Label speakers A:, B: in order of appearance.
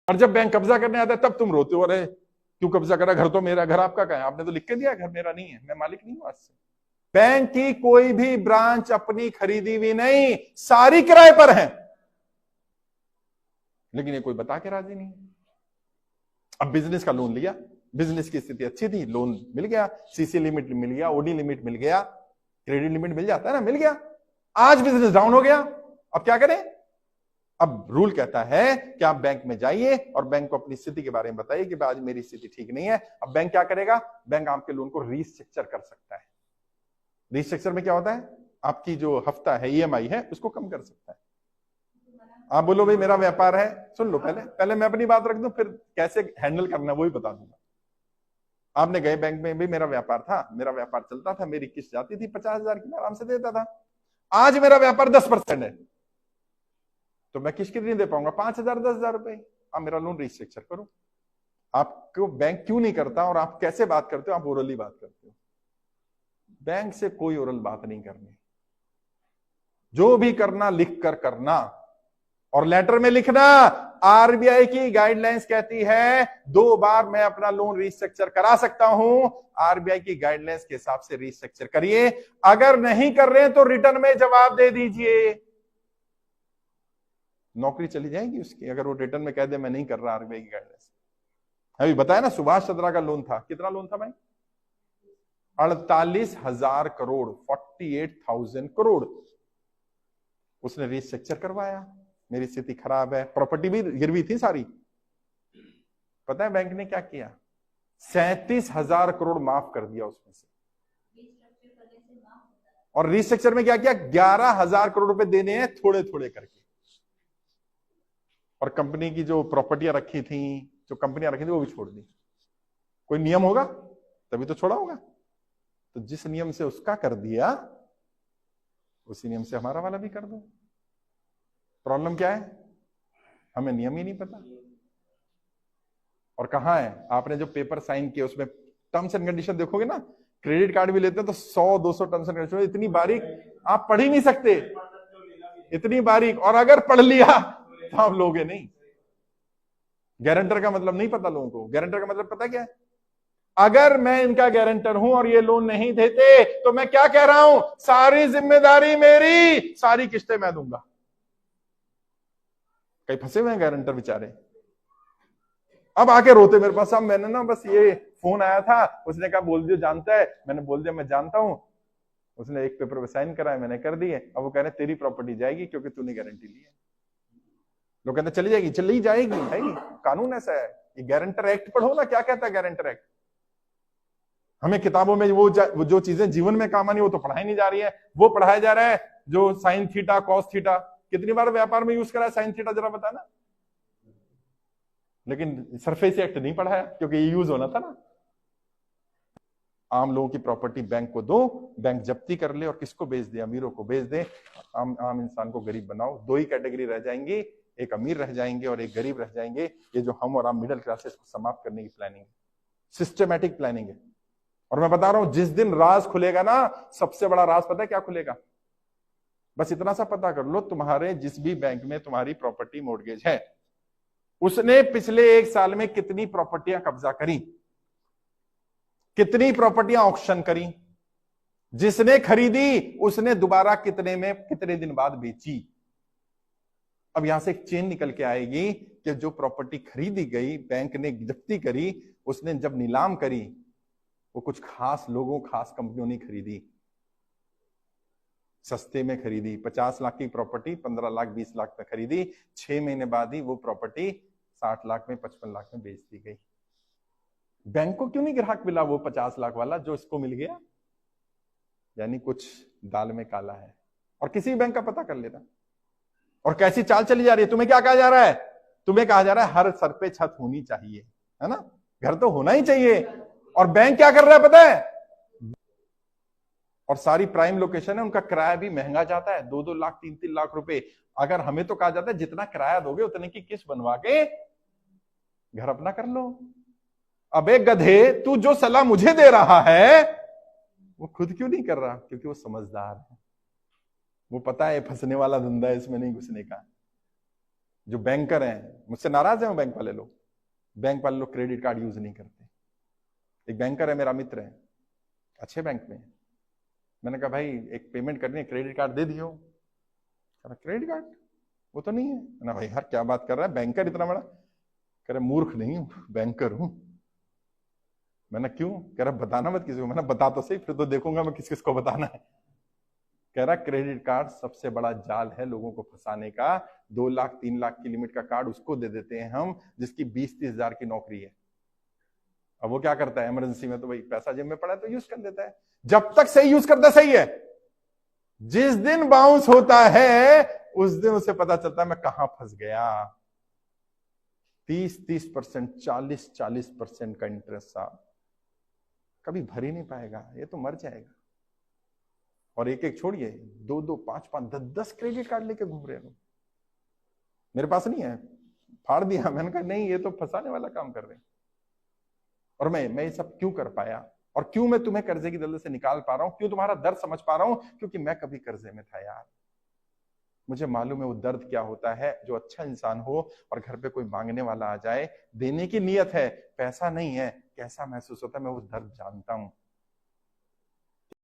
A: और जब बैंक कब्जा करने आता है तब तुम रोते हो, अरे क्यों कब्जा करा, घर तो मेरा, घर आपका कहाँ है, आपने तो लिख के दिया घर मेरा नहीं है, मैं मालिक नहीं हूं आज से। बैंक की कोई भी ब्रांच अपनी खरीदी हुई नहीं, सारी किराए पर है, लेकिन ये कोई बता के राजी नहीं। अब बिजनेस का लोन लिया, बिजनेस की स्थिति अच्छी थी, लोन मिल गया, सीसी लिमिट मिल गया, ओडी लिमिट मिल गया, क्रेडिट लिमिट मिल जाता है ना, मिल गया। आज बिजनेस डाउन हो गया, अब क्या करें? अब रूल कहता है कि आप बैंक में जाइए और बैंक को अपनी स्थिति के बारे में बताइए कि आज मेरी स्थिति ठीक नहीं है। अब बैंक क्या करेगा? बैंक आपके लोन को रीस्ट्रक्चर कर सकता है। रीस्ट्रक्चर में क्या होता है? आपकी जो हफ्ता है, ईएमआई है, उसको कम कर सकता है। आप बोलो भाई मेरा व्यापार है, सुन लो, पहले मैं अपनी बात रख दूं, फिर कैसे हैंडल करना वो ही बता दूंगा। आपने गए बैंक में, भी मेरा व्यापार था, मेरा व्यापार चलता था, मेरी किस्त जाती थी 50,000 की, मैं आराम से देता था। आज मेरा व्यापार 10% है, तो मैं किस्त नहीं दे पाऊंगा, 5,000 10,000 रुपए। आप मेरा लोन रीस्ट्रक्चर करो। आपको बैंक क्यों नहीं करता, और आप कैसे बात करते हो? आप ओरली बात करते हो। बैंक से कोई ओरल बात नहीं करनी, जो भी करना लिख कर करना, और लेटर में लिखना आरबीआई की गाइडलाइंस कहती है 2 बार मैं अपना लोन रीस्ट्रक्चर करा सकता हूं, आरबीआई की गाइडलाइंस के हिसाब से रीस्ट्रक्चर करिए। अगर नहीं कर रहे हैं तो रिटर्न में जवाब दे दीजिए, नौकरी चली जाएगी उसकी, अगर वो रिटर्न में कह दे मैं नहीं कर रहा आरबीआई की गाइडलाइंस। अभी बताया ना, सुभाष चंद्रा का लोन था, कितना लोन था भाई? 48,000 करोड़, 48,000 करोड़। उसने रीस्ट्रक्चर करवाया, मेरी स्थिति खराब है, प्रॉपर्टी भी गिरवी थी सारी। पता है बैंक ने क्या किया? 37,000 करोड़ माफ कर दिया उसमें से। और रीस्ट्रक्चर में क्या किया? 11,000 करोड़ रुपए देने हैं थोड़े थोड़े करके। और कंपनी की जो प्रॉपर्टियां रखी थी, जो कंपनियां रखी थी, वो भी छोड़ दी। कोई नियम होगा तभी तो छोड़ा होगा। तो जिस नियम से उसका कर दिया, उसी नियम से हमारा वाला भी कर दो। प्रॉब्लम क्या है? हमें नियम ही नहीं पता। और कहां है? आपने जो पेपर साइन किए उसमें टर्म्स एंड कंडीशन देखोगे ना, क्रेडिट कार्ड भी लेते हैं तो 100-200 टर्म्स एंड कंडीशन, इतनी बारीक आप पढ़ ही नहीं सकते, इतनी बारीक। और अगर पढ़ लिया तो आप लोगे नहीं। गारंटर का मतलब नहीं पता लोगों को। गारंटर का मतलब पता क्या है? अगर मैं इनका गारंटर हूं और ये लोन नहीं देते तो मैं क्या कह रहा हूं? सारी जिम्मेदारी मेरी, सारी किस्तें मैं दूंगा। कई फंसे हुए हैं गारंटर बेचारे, अब आके रोते मेरे पास, साहब मैंने ना बस ये फोन आया था, उसने कहा बोल दियो जानता है, मैंने बोल दिया मैं जानता हूं, उसने एक पेपर पे साइन कराया, मैंने कर दिए, अब वो कह रहे तेरी प्रॉपर्टी जाएगी क्योंकि तूने गारंटी ली है। लोग कहते चली जाएगी, चली जाएगी, कानून ऐसा है। ये गारंटर एक्ट पढ़ो ना, क्या कहता है गारंटर एक्ट। हमें किताबों में वो जो चीजें जीवन में काम आनी वो तो पढ़ाई नहीं जा रही है, वो पढ़ाया जा रहा है जो साइन थीटा कॉस थीटा। कितनी बार व्यापार में यूज करा है साइन थीटा, जरा बताना। लेकिन सरफेस एक्ट नहीं पढ़ाया क्योंकि ये यूज होना था ना। आम लोगों की प्रॉपर्टी बैंक को दो, बैंक जब्ती कर ले और किसको बेच दे? अमीरों को बेच दे। आम इंसान को गरीब बनाओ। 2 ही कैटेगरी रह जाएंगी, एक अमीर रह जाएंगे और एक गरीब रह जाएंगे। ये जो हम और आप मिडिल क्लासेस को समाप्त करने की प्लानिंग है, सिस्टमैटिक प्लानिंग है। और मैं बता रहा हूं, जिस दिन राज खुलेगा ना, सबसे बड़ा राज पता है क्या खुलेगा? बस इतना सा पता कर लो, तुम्हारे जिस भी बैंक में तुम्हारी प्रॉपर्टी मॉर्गेज है, उसने पिछले 1 साल में कितनी प्रॉपर्टियां कब्जा करी, कितनी प्रॉपर्टियां ऑक्शन करी, जिसने खरीदी उसने दोबारा कितने में, कितने दिन बाद बेची। अब यहां से एक चेन निकल के आएगी कि जो प्रॉपर्टी खरीदी गई, बैंक ने जब्ती करी, उसने जब नीलाम करी, वो कुछ खास लोगों, खास कंपनियों ने खरीदी, सस्ते में खरीदी। 50 लाख की प्रॉपर्टी 15 लाख 20 लाख में खरीदी, 6 महीने बाद ही वो प्रॉपर्टी 60 लाख में 55 लाख में बेच दी गई। बैंक को क्यों नहीं ग्राहक मिला वो 50 लाख वाला जो इसको मिल गया? यानी कुछ दाल में काला है। और किसी बैंक का पता कर लेना। और कैसी चाल चली जा रही है? तुम्हें क्या कहा जा रहा है? तुम्हें कहा जा रहा है हर सर पे छत होनी चाहिए, है ना, घर तो होना ही चाहिए। और बैंक क्या कर रहा है पता है? और सारी प्राइम लोकेशन है, उनका किराया भी महंगा जाता है, 2-2 लाख 3-3 लाख रुपए। अगर हमें तो कहा जाता है जितना किराया दोगे उतने की किस्त बनवा के घर अपना कर लो। अबे गधे, तू जो सलाह मुझे दे रहा है वो खुद क्यों नहीं कर रहा? क्योंकि वो समझदार है, वो पता है फंसने वाला धंधा है, इसमें नहीं घुसने का। जो बैंकर हैं, मुझसे नाराज है बैंक वाले लोग। बैंक वाले लोग क्रेडिट कार्ड यूज नहीं करते। एक बैंकर है, मेरा मित्र है, अच्छे बैंक में। मैंने कहा भाई एक पेमेंट करनी है, क्रेडिट कार्ड दे दियो। क्रेडिट कार्ड वो तो नहीं है ना भाई। यार क्या बात कर रहा है, बैंकर इतना बड़ा। कह रहे मूर्ख नहीं हूं, बैंकर हूं। मैंने क्यों? कह रहा बताना मत किसी को। मैंने बता तो सही, फिर तो देखूंगा मैं किस किस को बताना है। कह रहा क्रेडिट कार्ड सबसे बड़ा जाल है लोगों को फंसाने का। 2 लाख 3 लाख की लिमिट का कार्ड उसको दे देते हैं हम जिसकी 20-30 हजार की नौकरी है। अब वो क्या करता है, इमरजेंसी में तो भाई पैसा जेब में पड़ा है तो यूज कर लेता है। जब तक सही यूज करता सही है, जिस दिन बाउंस होता है उस दिन उसे पता चलता है मैं कहां फंस गया। 30% 40% का इंटरेस्ट साहब कभी भर ही नहीं पाएगा, ये तो मर जाएगा। और एक एक छोड़िए, 2-2 5-5 10-10 क्रेडिट कार्ड लेके घूम रहे हैं। मेरे पास नहीं है, फाड़ दिया। मैंने कहा नहीं, ये तो फंसाने वाला काम कर रहे हैं। और मैं ये सब क्यों कर पाया, और क्यों मैं तुम्हें कर्जे की दलदल से निकाल पा रहा हूं, क्यों तुम्हारा दर्द समझ पा रहा हूं? क्योंकि मैं कभी कर्जे में था यार। मुझे मालूम है वो दर्द क्या होता है। जो अच्छा इंसान हो और घर पे कोई मांगने वाला आ जाए, देने की नीयत है, पैसा नहीं है, कैसा महसूस होता है मैं वो दर्द जानता हूं।